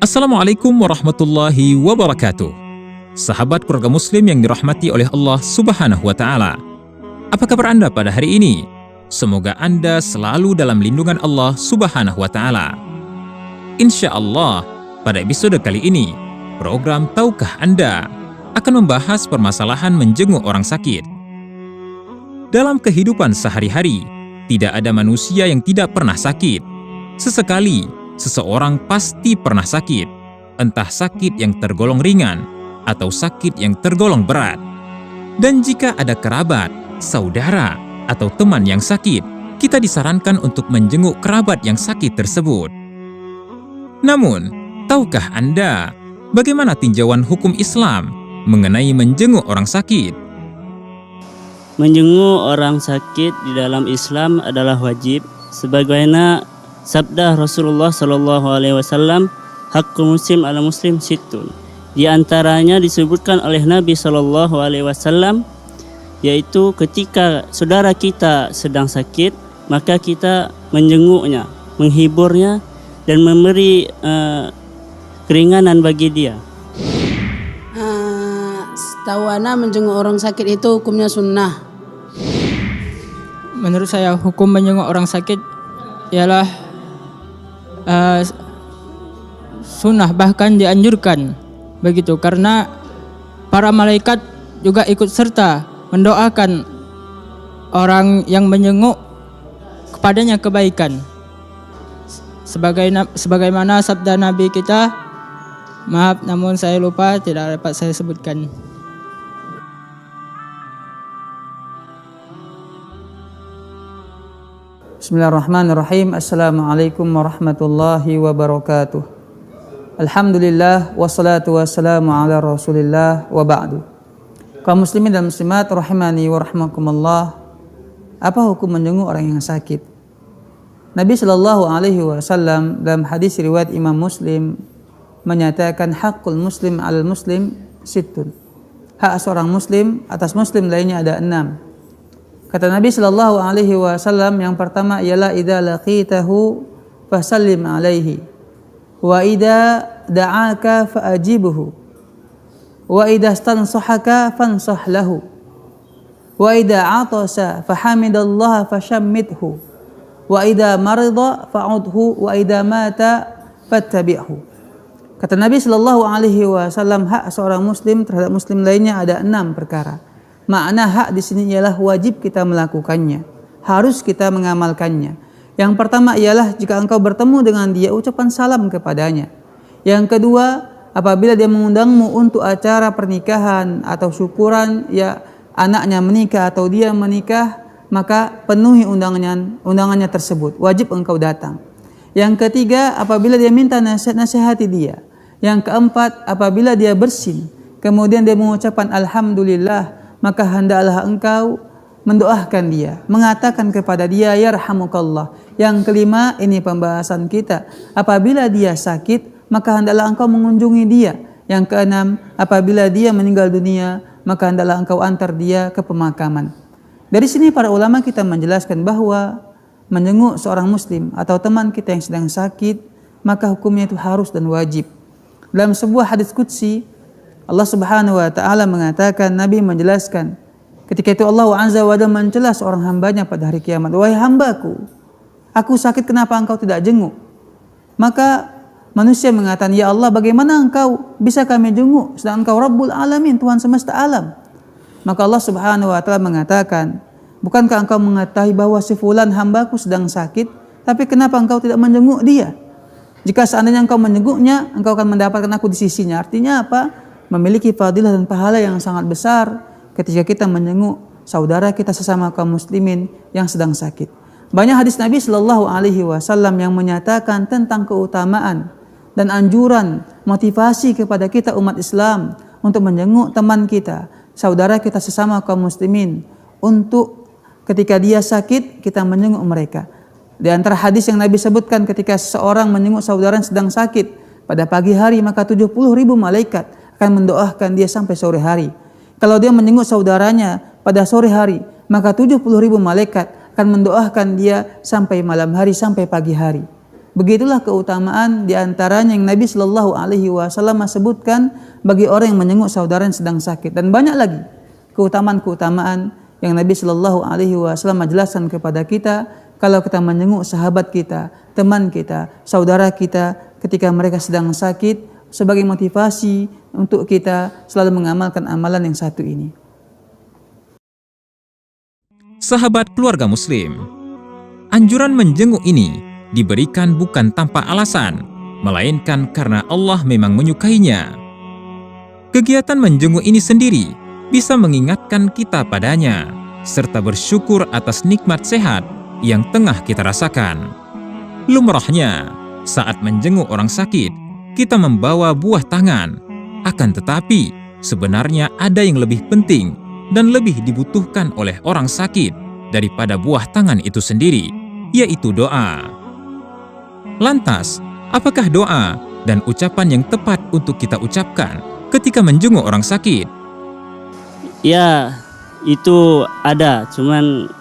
Assalamualaikum warahmatullahi wabarakatuh. Sahabat keluarga muslim yang dirahmati oleh Allah Subhanahu wa Ta'ala. Apa kabar Anda pada hari ini? Semoga Anda selalu dalam lindungan Allah Subhanahu wa Ta'ala. Insya Allah, pada episode kali ini, program Tahukah Anda akan membahas permasalahan menjenguk orang sakit. Dalam kehidupan sehari-hari, tidak ada manusia yang tidak pernah sakit. Sesekali, seseorang pasti pernah sakit, entah sakit yang tergolong ringan atau sakit yang tergolong berat. Dan jika ada kerabat, saudara, atau teman yang sakit, kita disarankan untuk menjenguk kerabat yang sakit tersebut. Namun, tahukah Anda bagaimana tinjauan hukum Islam mengenai menjenguk orang sakit? Menjenguk orang sakit di dalam Islam adalah wajib, sebagaimana sabda Rasulullah SAW, haqqul muslim ala muslim sittun. Di antaranya disebutkan oleh Nabi SAW, yaitu ketika saudara kita sedang sakit, maka kita menjenguknya, menghiburnya, dan memberi keringanan bagi dia. Setahu ana menjenguk orang sakit itu hukumnya sunnah. Menurut saya hukum menjenguk orang sakit ialah sunnah, bahkan dianjurkan begitu, karena para malaikat juga ikut serta mendoakan orang yang menjenguk kepadanya kebaikan. Sebagaimana sabda Nabi kita, maaf namun saya lupa, tidak dapat saya sebutkan. Bismillahirrahmanirrahim. Assalamualaikum warahmatullahi wabarakatuh. Alhamdulillah wassalatu wassalamu ala Rasulillah wa ba'du. Kaum muslimin dan muslimat rahimani wa rahmakumullah. Apa hukum menjenguk orang yang sakit? Nabi sallallahu alaihi wasallam dalam hadis riwayat Imam Muslim menyatakan haqqul muslim 'alal muslim sittun. Hak seorang muslim atas muslim lainnya ada 6. Kata Nabi sallallahu alaihi wasallam, yang pertama ialah idza laqitahu fasallim alaihi wa idza da'aka fa'ajibhu wa idza stansahaka fansah lahu wa idza 'atasa fahamidallaha fashammithu wa idza marida fa'udhu wa idza mata fattabi'hu. Kata Nabi sallallahu alaihi wasallam, hak seorang muslim terhadap muslim lainnya ada 6 perkara. Makna hak di sini ialah wajib kita melakukannya, harus kita mengamalkannya. Yang pertama ialah jika engkau bertemu dengan dia, ucapan salam kepadanya. Yang kedua, apabila dia mengundangmu untuk acara pernikahan atau syukuran, ya anaknya menikah atau dia menikah, maka penuhi undangannya tersebut, wajib engkau datang. Yang ketiga, apabila dia minta nasihat, nasihati dia. Yang keempat, apabila dia bersin, kemudian dia mengucapkan alhamdulillah, maka hendaklah engkau mendoakan dia, mengatakan kepada dia yarhamukallah. Yang kelima, ini pembahasan kita, apabila dia sakit, maka hendaklah engkau mengunjungi dia. Yang keenam, apabila dia meninggal dunia, maka hendaklah engkau antar dia ke pemakaman. Dari sini para ulama kita menjelaskan bahwa menjenguk seorang muslim atau teman kita yang sedang sakit, maka hukumnya itu harus dan wajib. Dalam sebuah hadis qudsi, Allah Subhanahu wa Ta'ala mengatakan, Nabi menjelaskan, ketika itu Allah Azza wa Jalla mencela seorang hambanya pada hari kiamat, wahai hambaku, aku sakit, kenapa engkau tidak jenguk? Maka manusia mengatakan, ya Allah, bagaimana engkau bisa kami jenguk sedang engkau Rabbul Alamin, Tuhan semesta alam? Maka Allah Subhanahu wa Ta'ala mengatakan, bukankah engkau mengetahui bahwa si fulan hambaku sedang sakit, tapi kenapa engkau tidak menjenguk dia? Jika seandainya engkau menjenguknya, engkau akan mendapatkan aku di sisinya. Artinya apa? Memiliki fadilah dan pahala yang sangat besar ketika kita menjenguk saudara kita sesama kaum muslimin yang sedang sakit. Banyak hadis Nabi sallallahu alaihi wasallam yang menyatakan tentang keutamaan dan anjuran, motivasi kepada kita umat Islam untuk menjenguk teman kita, saudara kita sesama kaum muslimin, untuk ketika dia sakit kita menjenguk mereka. Di antara hadis yang Nabi sebutkan, ketika seorang menjenguk saudara yang sedang sakit pada pagi hari, maka 70.000 malaikat akan mendoakan dia sampai sore hari. Kalau dia menjenguk saudaranya pada sore hari, maka 70.000 malaikat akan mendoakan dia sampai malam hari, sampai pagi hari. Begitulah keutamaan diantaranya yang Nabi Shallallahu Alaihi Wasallam sebutkan bagi orang yang menjenguk saudara yang sedang sakit, dan banyak lagi keutamaan-keutamaan yang Nabi Shallallahu Alaihi Wasallam menjelaskan kepada kita kalau kita menjenguk sahabat kita, teman kita, saudara kita ketika mereka sedang sakit, sebagai motivasi untuk kita selalu mengamalkan amalan yang satu ini. Sahabat keluarga Muslim, anjuran menjenguk ini diberikan bukan tanpa alasan, melainkan karena Allah memang menyukainya. Kegiatan menjenguk ini sendiri bisa mengingatkan kita padanya, serta bersyukur atas nikmat sehat yang tengah kita rasakan. Lumrahnya, saat menjenguk orang sakit, kita membawa buah tangan. Akan tetapi, sebenarnya ada yang lebih penting dan lebih dibutuhkan oleh orang sakit daripada buah tangan itu sendiri, yaitu doa. Lantas, apakah doa dan ucapan yang tepat untuk kita ucapkan ketika menjenguk orang sakit? Ya, itu ada. Cuman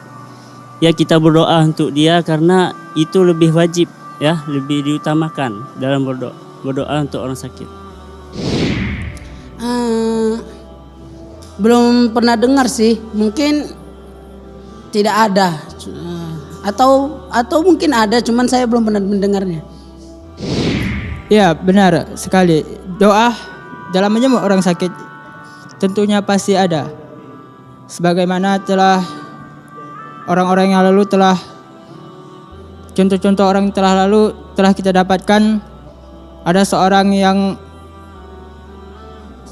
ya kita berdoa untuk dia karena itu lebih wajib, ya, lebih diutamakan dalam berdoa untuk orang sakit. Belum pernah dengar sih, mungkin tidak ada, atau mungkin ada, cuman saya belum pernah mendengarnya. Ya, benar sekali. Doa dalam menjenguk orang sakit tentunya pasti ada. Sebagaimana telah orang-orang yang lalu telah, contoh-contoh orang yang telah lalu telah kita dapatkan, ada seorang yang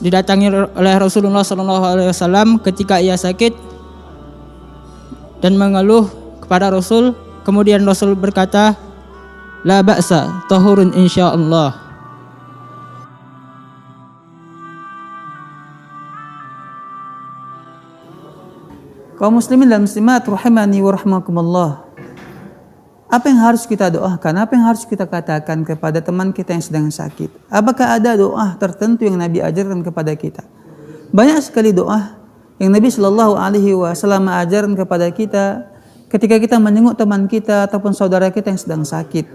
didatangi oleh Rasulullah SAW ketika ia sakit dan mengeluh kepada Rasul. Kemudian Rasul berkata, la ba'sa, tahurun insyaallah. Kaum muslimin dan muslimat rahimani wa rahmakumullah. Apa yang harus kita doakan? Apa yang harus kita katakan kepada teman kita yang sedang sakit? Apakah ada doa tertentu yang Nabi ajarkan kepada kita? Banyak sekali doa yang Nabi Shallallahu Alaihi Wasallam ajarkan kepada kita ketika kita menjenguk teman kita ataupun saudara kita yang sedang sakit.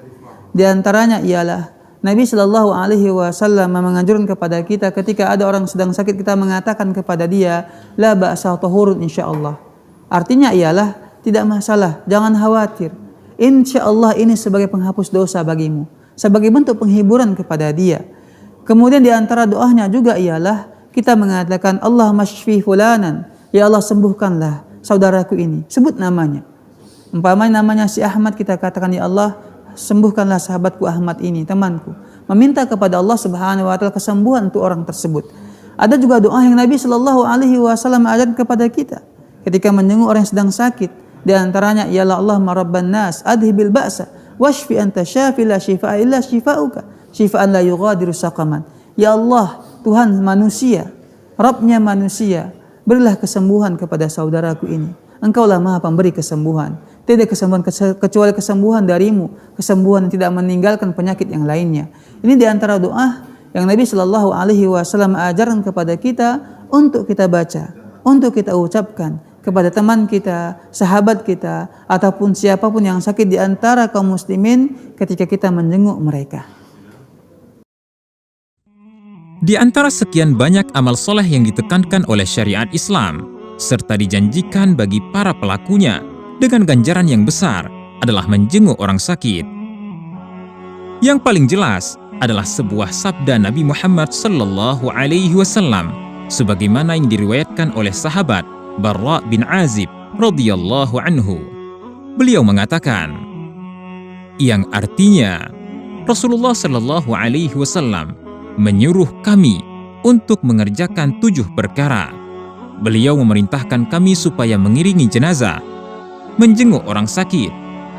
Di antaranya ialah Nabi Shallallahu Alaihi Wasallam menganjurkan kepada kita ketika ada orang sedang sakit, kita mengatakan kepada dia, la ba'sa tahurun insyaallah. Artinya ialah tidak masalah, jangan khawatir. Insyaallah ini sebagai penghapus dosa bagimu, sebagai bentuk penghiburan kepada dia. Kemudian di antara doanya juga ialah kita mengatakan Allahumma shfi fulanan, ya Allah sembuhkanlah saudaraku ini. Sebut namanya. Umpamanya namanya si Ahmad, kita katakan ya Allah sembuhkanlah sahabatku Ahmad ini, temanku. Meminta kepada Allah Subhanahu wa taala kesembuhan untuk orang tersebut. Ada juga doa yang Nabi Shallallahu Alaihi Wasallam ajarkan kepada kita ketika menjenguk orang yang sedang sakit. Di antaranya ialah Allahumma rabban nas adhibil ba'sa washfi anta syafi la shifaa illa shifauka shifaan la yughadiru saqaman. Ya Allah, Tuhan manusia, Rabbnya manusia, berilah kesembuhan kepada saudaraku ini. Engkaulah Maha Pemberi kesembuhan. Tidak kesembuhan kecuali kesembuhan darimu, kesembuhan yang tidak meninggalkan penyakit yang lainnya. Ini di antara doa yang Nabi Shallallahu Alaihi Wasallam ajarkan kepada kita untuk kita baca, untuk kita ucapkan kepada teman kita, sahabat kita, ataupun siapapun yang sakit di antara kaum muslimin ketika kita menjenguk mereka. Di antara sekian banyak amal soleh yang ditekankan oleh syariat Islam, serta dijanjikan bagi para pelakunya dengan ganjaran yang besar, adalah menjenguk orang sakit. Yang paling jelas adalah sebuah sabda Nabi Muhammad sallallahu alaihi wasallam sebagaimana yang diriwayatkan oleh sahabat Barra bin Azib radhiyallahu anhu. Beliau mengatakan, yang artinya Rasulullah sallallahu alaihi wasallam menyuruh kami untuk mengerjakan 7 perkara. Beliau memerintahkan kami supaya mengiringi jenazah, menjenguk orang sakit,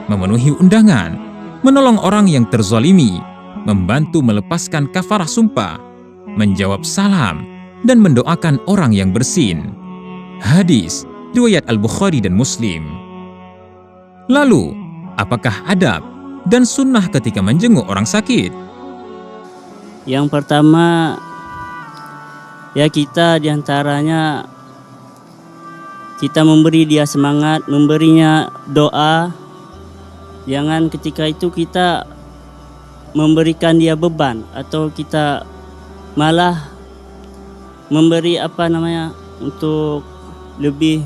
memenuhi undangan, menolong orang yang terzalimi, membantu melepaskan kafarah sumpah, menjawab salam, dan mendoakan orang yang bersin. Hadis riwayat Al-Bukhari dan Muslim. Lalu, apakah adab dan sunnah ketika menjenguk orang sakit? Yang pertama, ya kita diantaranya kita memberi dia semangat, memberinya doa. Jangan ketika itu kita memberikan dia beban, atau kita malah memberi untuk lebih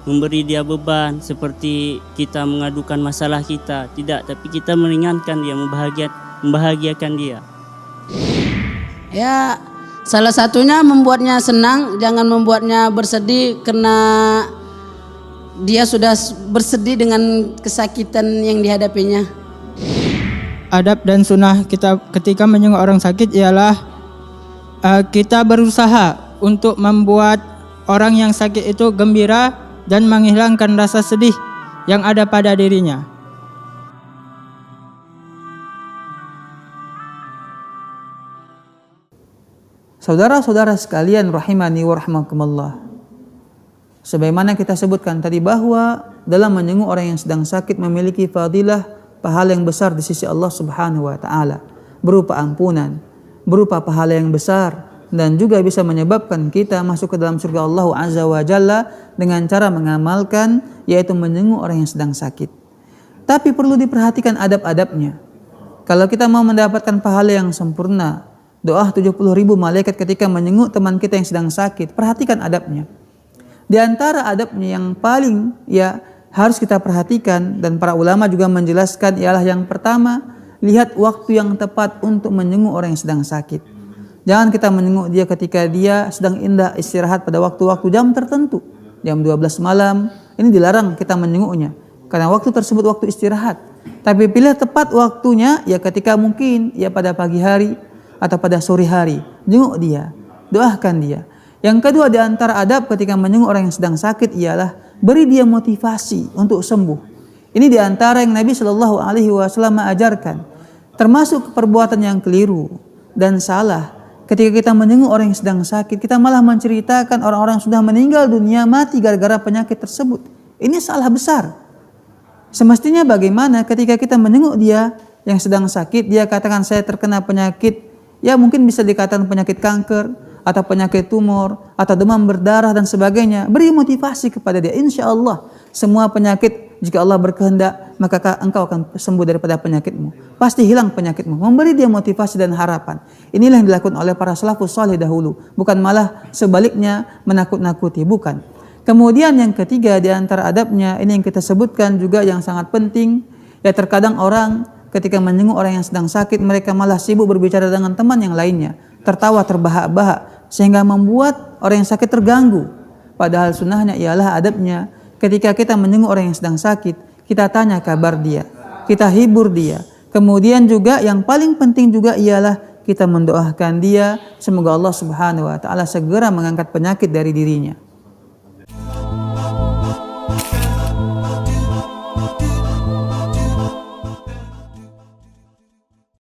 memberi dia beban, seperti kita mengadukan masalah kita. Tidak, tapi kita meringankan dia, membahagiakan dia. Ya, salah satunya membuatnya senang, jangan membuatnya bersedih karena dia sudah bersedih dengan kesakitan yang dihadapinya. Adab dan sunnah kita ketika menjenguk orang sakit ialah kita berusaha untuk membuat orang yang sakit itu gembira dan menghilangkan rasa sedih yang ada pada dirinya. Saudara-saudara sekalian rahimani wa rahimakumullah. Sebagaimana kita sebutkan tadi bahwa dalam menjenguk orang yang sedang sakit memiliki fadilah pahala yang besar di sisi Allah Subhanahu wa taala, berupa ampunan, berupa pahala yang besar, dan juga bisa menyebabkan kita masuk ke dalam surga Allah Azza wa Jalla dengan cara mengamalkan, yaitu menjenguk orang yang sedang sakit. Tapi perlu diperhatikan adab-adabnya. Kalau kita mau mendapatkan pahala yang sempurna, doa 70.000 malaikat ketika menjenguk teman kita yang sedang sakit, perhatikan adabnya. Di antara adabnya yang paling harus kita perhatikan, dan para ulama juga menjelaskan, ialah yang pertama, lihat waktu yang tepat untuk menjenguk orang yang sedang sakit. Jangan kita menjenguk dia ketika dia sedang indah istirahat pada waktu-waktu jam tertentu. Jam 12 malam, ini dilarang kita menjenguknya, karena waktu tersebut waktu istirahat. Tapi pilih tepat waktunya, ketika mungkin pada pagi hari atau pada sore hari. Jenguk dia, doakan dia. Yang kedua di antara adab ketika menjenguk orang yang sedang sakit ialah beri dia motivasi untuk sembuh. Ini di antara yang Nabi Shallallahu Alaihi Wasallam ajarkan. Termasuk perbuatan yang keliru dan salah ketika kita menjenguk orang yang sedang sakit, kita malah menceritakan orang-orang sudah meninggal dunia mati gara-gara penyakit tersebut. Ini salah besar. Semestinya bagaimana ketika kita menjenguk dia yang sedang sakit, dia katakan saya terkena penyakit, mungkin bisa dikatakan penyakit kanker, atau penyakit tumor, atau demam berdarah dan sebagainya. Beri motivasi kepada dia. Insya Allah semua penyakit, jika Allah berkehendak, maka engkau akan sembuh daripada penyakitmu. Pasti hilang penyakitmu. Memberi dia motivasi dan harapan. Inilah yang dilakukan oleh para salafus saleh dahulu. Bukan malah sebaliknya menakut-nakuti. Bukan. Kemudian yang ketiga di antara adabnya, ini yang kita sebutkan juga yang sangat penting. Terkadang orang ketika menjenguk orang yang sedang sakit, mereka malah sibuk berbicara dengan teman yang lainnya, tertawa terbahak-bahak, sehingga membuat orang yang sakit terganggu. Padahal sunnahnya ialah adabnya, ketika kita menjenguk orang yang sedang sakit, kita tanya kabar dia, kita hibur dia. Kemudian juga yang paling penting juga ialah kita mendoakan dia, semoga Allah Subhanahu wa taala segera mengangkat penyakit dari dirinya.